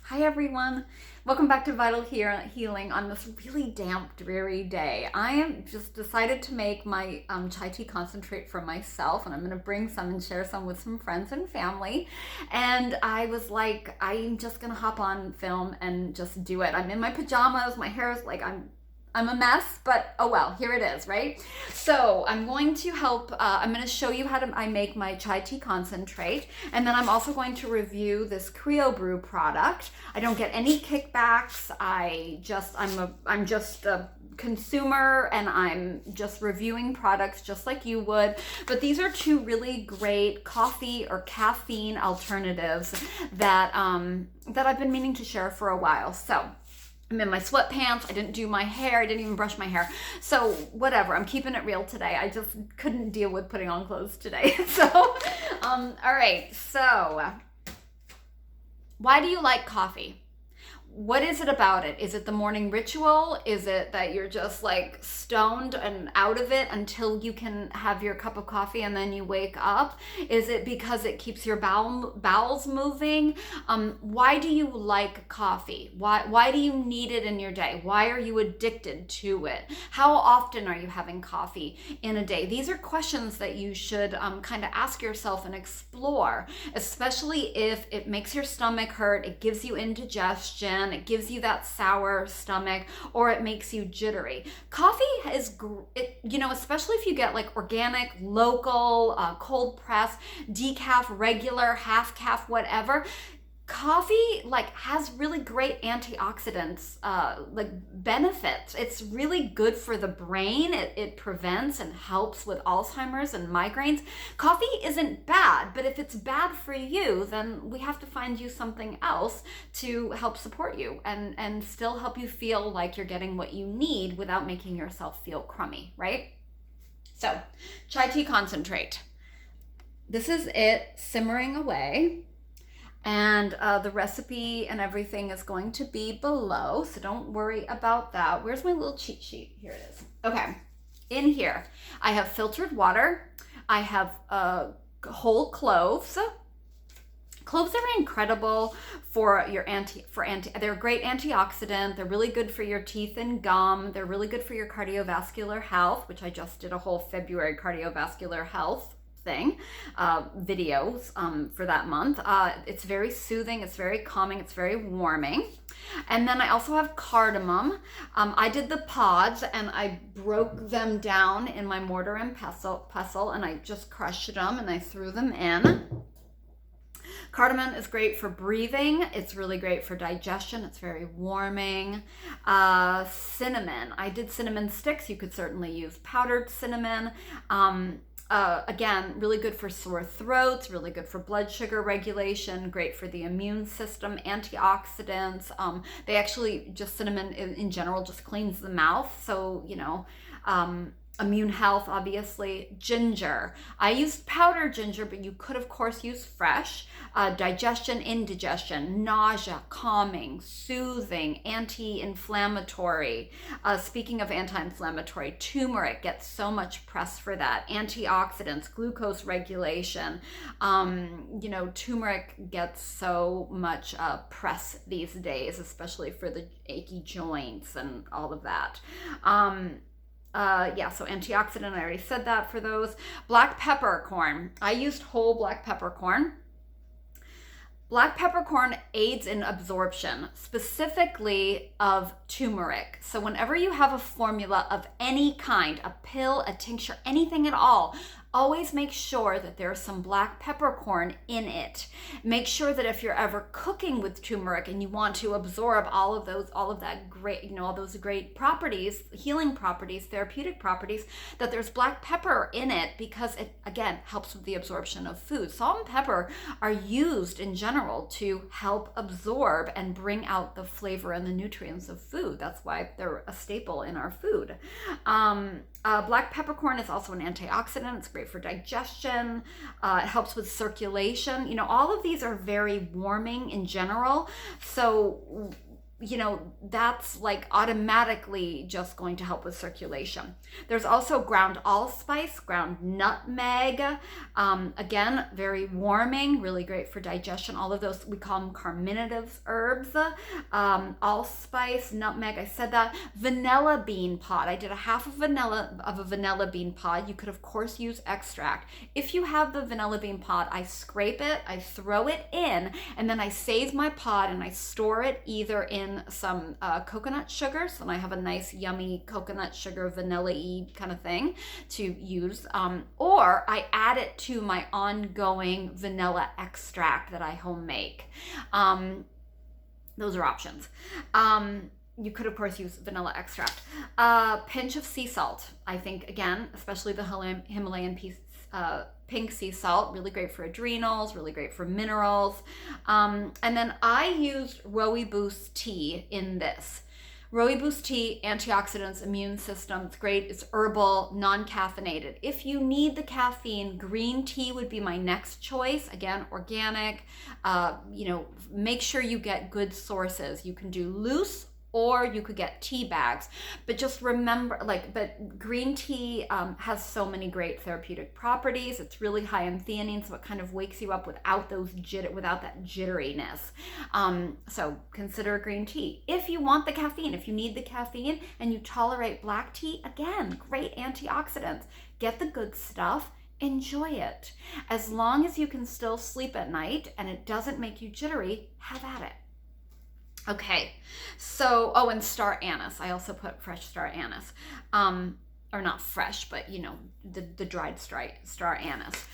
Hi everyone, welcome back to Vital Healing on this really damp, dreary day. I am just decided to make my chai tea concentrate for myself, and I'm going to bring some and share some with some friends and family. And I was like, I'm just going to hop on film and just do it. I'm in my pajamas, my hair is like, I'm a mess, but oh well, here it is, right? So I'm going to I'm going to show you how I make my chai tea concentrate, and then I'm also going to review this Crio Bru product. I don't get any kickbacks. I'm just a consumer, and I'm just reviewing products just like you would. But these are two really great coffee or caffeine alternatives that I've been meaning to share for a while. So I'm in my sweatpants. I didn't do my hair. I didn't even brush my hair. So whatever, I'm keeping it real today. I just couldn't deal with putting on clothes today. All right. So why do you like coffee? What is it about it? Is it the morning ritual? Is it that you're just like stoned and out of it until you can have your cup of coffee and then you wake up? Is it because it keeps your bowels moving? Why do you like coffee? Why do you need it in your day? Why are you addicted to it? How often are you having coffee in a day? These are questions that you should kind of ask yourself and explore, especially if it makes your stomach hurt, it gives you indigestion, it gives you that sour stomach, or it makes you jittery. Coffee is, especially if you get like organic, local, cold press, decaf, regular, half calf, whatever. Coffee has really great antioxidants, benefits. It's really good for the brain. It prevents and helps with Alzheimer's and migraines. Coffee isn't bad, but if it's bad for you, then we have to find you something else to help support you and still help you feel like you're getting what you need without making yourself feel crummy, right? So, chai tea concentrate. This is it simmering away. And the recipe and everything is going to be below, so don't worry about that. Where's my little cheat sheet? Here it is. Okay, in here I have filtered water. I have whole cloves. Cloves are incredible for they're a great antioxidant. They're really good for your teeth and gum. They're really good for your cardiovascular health, which I just did a whole February cardiovascular health videos for that month. It's very soothing, it's very calming, it's very warming. And then I also have cardamom. I did the pods and I broke them down in my mortar and pestle, and I just crushed them and I threw them in. Cardamom is great for breathing. It's really great for digestion. It's very warming. Cinnamon. I did cinnamon sticks. You could certainly use powdered cinnamon. Again, really good for sore throats, really good for blood sugar regulation, great for the immune system, antioxidants. They actually, just cinnamon in general just cleans the mouth. So, immune health, obviously. Ginger. I used powdered ginger, but you could, of course, use fresh. Digestion, indigestion, nausea, calming, soothing, anti-inflammatory. Speaking of anti-inflammatory, turmeric gets so much press for that. Antioxidants, glucose regulation. Turmeric gets so much press these days, especially for the achy joints and all of that. So antioxidant, I already said that for those. Black peppercorn. I used whole black peppercorn. Black peppercorn aids in absorption, specifically of turmeric. So whenever you have a formula of any kind, a pill, a tincture, anything at all, always make sure that there's some black peppercorn in it. Make sure that if you're ever cooking with turmeric and you want to absorb all of that great, all those great properties, healing properties, therapeutic properties, that there's black pepper in it, because it, again, helps with the absorption of food. Salt and pepper are used in general to help absorb and bring out the flavor and the nutrients of food. That's why they're a staple in our food. Black peppercorn is also an antioxidant. It's great for digestion. It helps with circulation. All of these are very warming in general. So you know, that's like automatically just going to help with circulation. There's also ground allspice, ground nutmeg. Again, very warming, really great for digestion. All of those, we call them carminative herbs. Allspice, nutmeg, I said that. Vanilla bean pod. I did a half of a vanilla bean pod. You could, of course, use extract. If you have the vanilla bean pod, I scrape it, I throw it in, and then I save my pod and I store it either in some coconut sugar, so I have a nice yummy coconut sugar vanilla-y kind of thing to use, or I add it to my ongoing vanilla extract that I home make. Those are options. You could, of course, use vanilla extract. Pinch of sea salt. I think, again, especially the Himalayan pink sea salt, really great for adrenals, really great for minerals. And then I used rooibos tea in this. Rooibos tea, antioxidants, immune system, it's great. It's herbal, non-caffeinated. If you need the caffeine, green tea would be my next choice. Again, organic. Make sure you get good sources. You can do loose, or you could get tea bags, but just remember, but green tea has so many great therapeutic properties. It's really high in theanine, so it kind of wakes you up without that jitteriness. So consider green tea. If you want the caffeine, if you need the caffeine and you tolerate black tea, again, great antioxidants. Get the good stuff. Enjoy it. As long as you can still sleep at night and it doesn't make you jittery, have at it. Okay, so, and star anise. I also put fresh star anise. Or not fresh, but the dried star anise.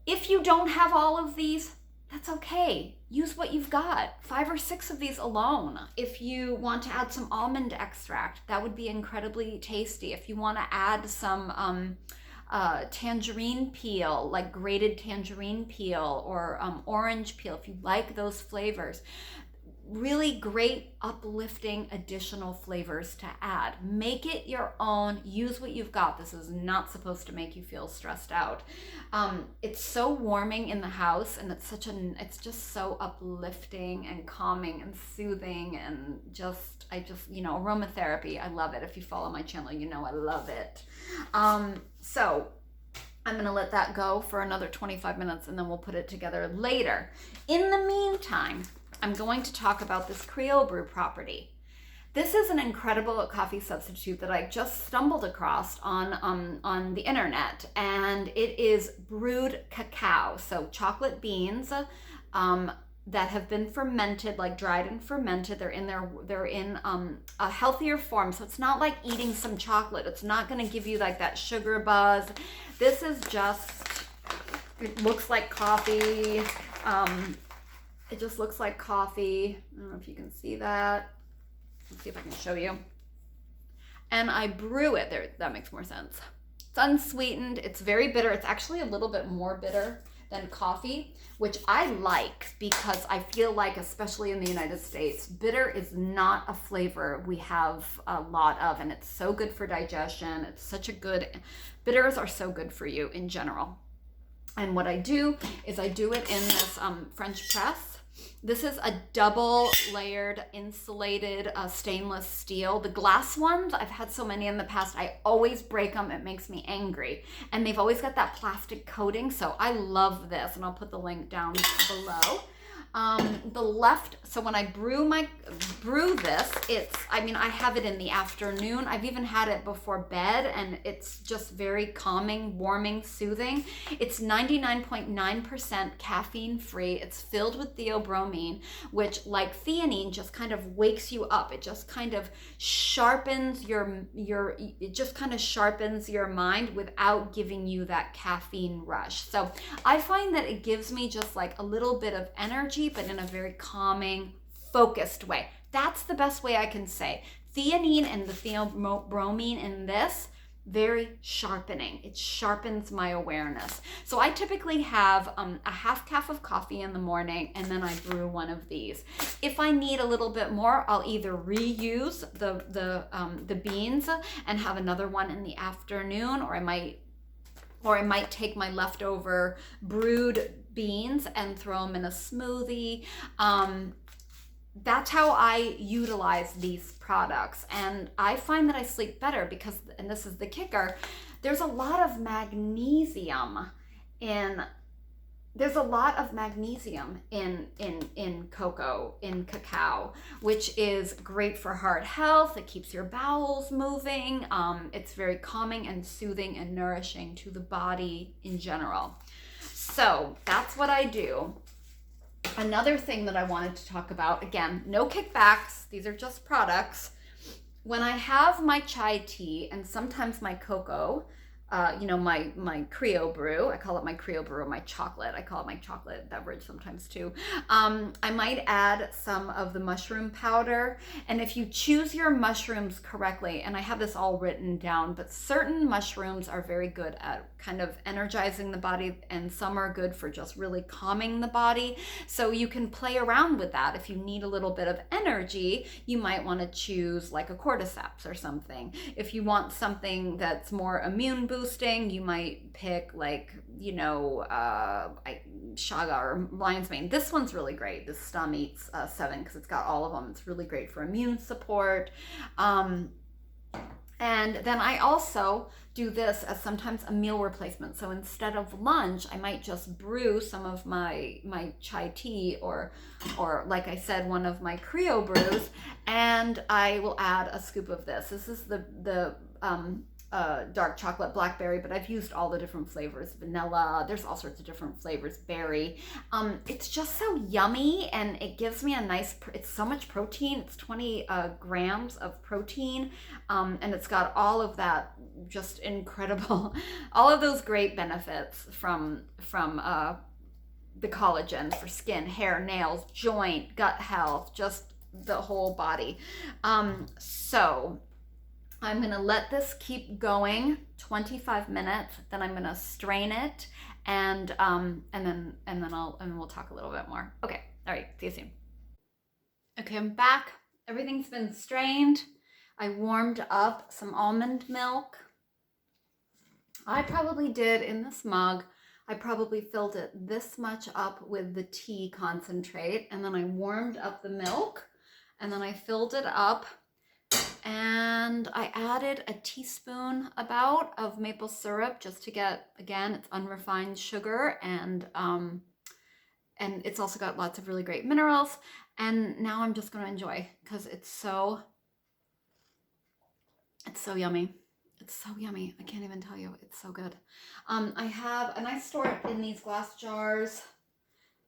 If you don't have all of these, that's okay. Use what you've got. 5 or 6 of these alone. If you want to add some almond extract, that would be incredibly tasty. If you want to add some tangerine peel, like grated tangerine peel or orange peel, if you like those flavors, really great uplifting additional flavors to add. Make it your own. Use what you've got. This is not supposed to make you feel stressed out. It's so warming in the house, and it's just so uplifting and calming and soothing, and aromatherapy. I love it. If you follow my channel, I love it. So I'm going to let that go for another 25 minutes, and then we'll put it together later. In the meantime, I'm going to talk about this Crio Bru property. This is an incredible coffee substitute that I just stumbled across on the internet, and it is Brewed Cacao. So chocolate beans that have been fermented, like dried and fermented. They're in a healthier form. So it's not like eating some chocolate. It's not going to give you like that sugar buzz. This is it looks like coffee. It just looks like coffee. I don't know if you can see that. Let's see if I can show you. And I brew it. There, that makes more sense. It's unsweetened. It's very bitter. It's actually a little bit more bitter than coffee, which I like because I feel like, especially in the United States, bitter is not a flavor we have a lot of, and it's so good for digestion. Bitters are so good for you in general. And what I do is I do it in this French press. This is a double layered insulated stainless steel. The glass ones, I've had so many in the past, I always break them. It makes me angry. And they've always got that plastic coating. So I love this, and I'll put the link down below. So when I brew this, I have it in the afternoon. I've even had it before bed, and it's just very calming, warming, soothing. It's 99.9% caffeine free. It's filled with theobromine, which, like theanine, just kind of wakes you up. It just kind of sharpens your mind without giving you that caffeine rush. So I find that it gives me just like a little bit of energy, but in a very calming, focused way. That's the best way I can say. Theanine and the theobromine in this, very sharpening. It sharpens my awareness. So I typically have a half cup of coffee in the morning, and then I brew one of these. If I need a little bit more, I'll either reuse the beans and have another one in the afternoon, or I might take my leftover brewed beans and throw them in a smoothie. that's how I utilize these products. And I find that I sleep better because, and this is the kicker, there's a lot of magnesium in cocoa, in cacao, which is great for heart health. It keeps your bowels moving. It's very calming and soothing and nourishing to the body in general. So that's what I do. Another thing that I wanted to talk about, again, no kickbacks, these are just products. When I have my chai tea and sometimes my cocoa, my Crio Brew, I call it my Crio Brew, my chocolate, I call it my chocolate beverage sometimes too. I might add some of the mushroom powder. And if you choose your mushrooms correctly, and I have this all written down, but certain mushrooms are very good at kind of energizing the body, and some are good for just really calming the body. So you can play around with that. If you need a little bit of energy, you might want to choose like a cordyceps or something. If you want something that's more immune boosting, you might pick like, Chaga or lion's mane. This one's really great. This Stum Eats 7, because it's got all of them. It's really great for immune support. And then I also do this as sometimes a meal replacement. So instead of lunch, I might just brew some of my chai tea or like I said, one of my Crio brews, and I will add a scoop of this. This is the dark chocolate blackberry, but I've used all the different flavors, vanilla, there's all sorts of different flavors, berry. It's just so yummy, and it gives me a nice, it's so much protein. It's 20 grams of protein, and it's got all of that just incredible, all of those great benefits from the collagen for skin, hair, nails, joint, gut health, just the whole body. So I'm gonna let this keep going 25 minutes, then I'm gonna strain it, and then we'll talk a little bit more. Okay, all right, see you soon. Okay, I'm back. Everything's been strained. I warmed up some almond milk. I probably did, in this mug, I probably filled it this much up with the tea concentrate, and then I warmed up the milk, and then I filled it up, and I added a teaspoon about of maple syrup just to get, again, it's unrefined sugar, and it's also got lots of really great minerals. And now I'm just going to enjoy, because it's so yummy. It's so yummy. I can't even tell you. It's so good. I store it in these glass jars,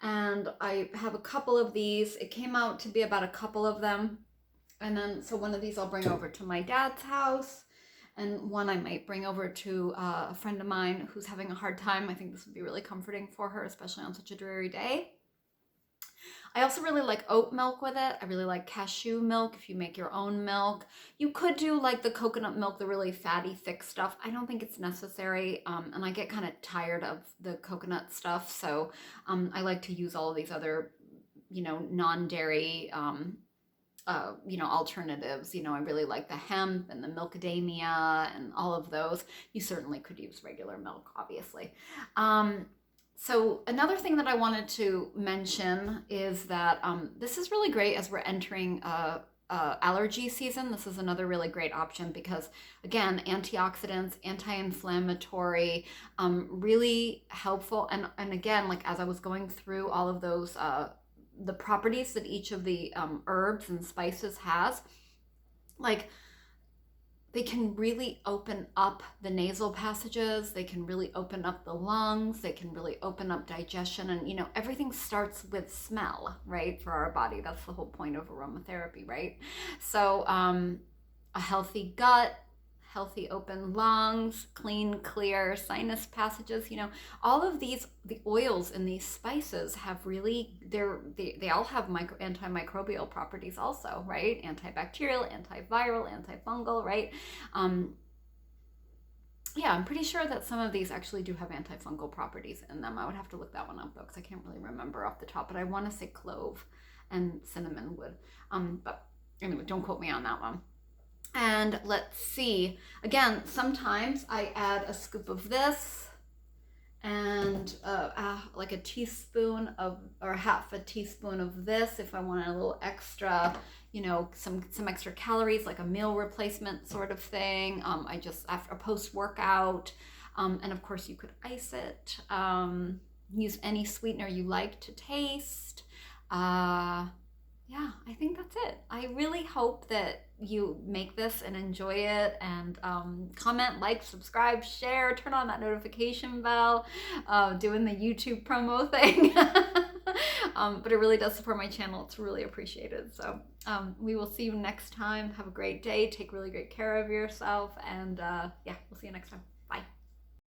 and I have a couple of these. It came out to be about a couple of them. And then, so one of these I'll bring over to my dad's house, and one I might bring over to a friend of mine who's having a hard time. I think this would be really comforting for her, especially on such a dreary day. I also really like oat milk with it. I really like cashew milk if you make your own milk. You could do like the coconut milk, the really fatty, thick stuff. I don't think it's necessary, and I get kind of tired of the coconut stuff, so I like to use all of these other, non-dairy alternatives. I really like the hemp and the milkadamia and all of those. You certainly could use regular milk, obviously. So another thing that I wanted to mention is that this is really great as we're entering allergy season. This is another really great option because, again, antioxidants, anti-inflammatory, really helpful. And again, like as I was going through all of those the properties that each of the herbs and spices has, like they can really open up the nasal passages, they can really open up the lungs, they can really open up digestion, and everything starts with smell, right? For our body, that's the whole point of aromatherapy, right? So a healthy gut, healthy open lungs, clean, clear sinus passages, all of these, the oils in these spices have really, they all have antimicrobial properties also, right? Antibacterial, antiviral, antifungal, right? Yeah, I'm pretty sure that some of these actually do have antifungal properties in them. I would have to look that one up though, because I can't really remember off the top, but I want to say clove and cinnamon would. But anyway, don't quote me on that one. And let's see, again, sometimes I add a scoop of this, and like a teaspoon of, or half a teaspoon of this if I want a little extra, you know, some extra calories, like a meal replacement sort of thing. I just, after a post-workout, and of course you could ice it. Use any sweetener you like to taste. Yeah, I think that's it. I really hope that you make this and enjoy it, and comment, like, subscribe, share, turn on that notification bell, doing the YouTube promo thing. But it really does support my channel. It's really appreciated. So we will see you next time. Have a great day. Take really great care of yourself. And yeah, we'll see you next time.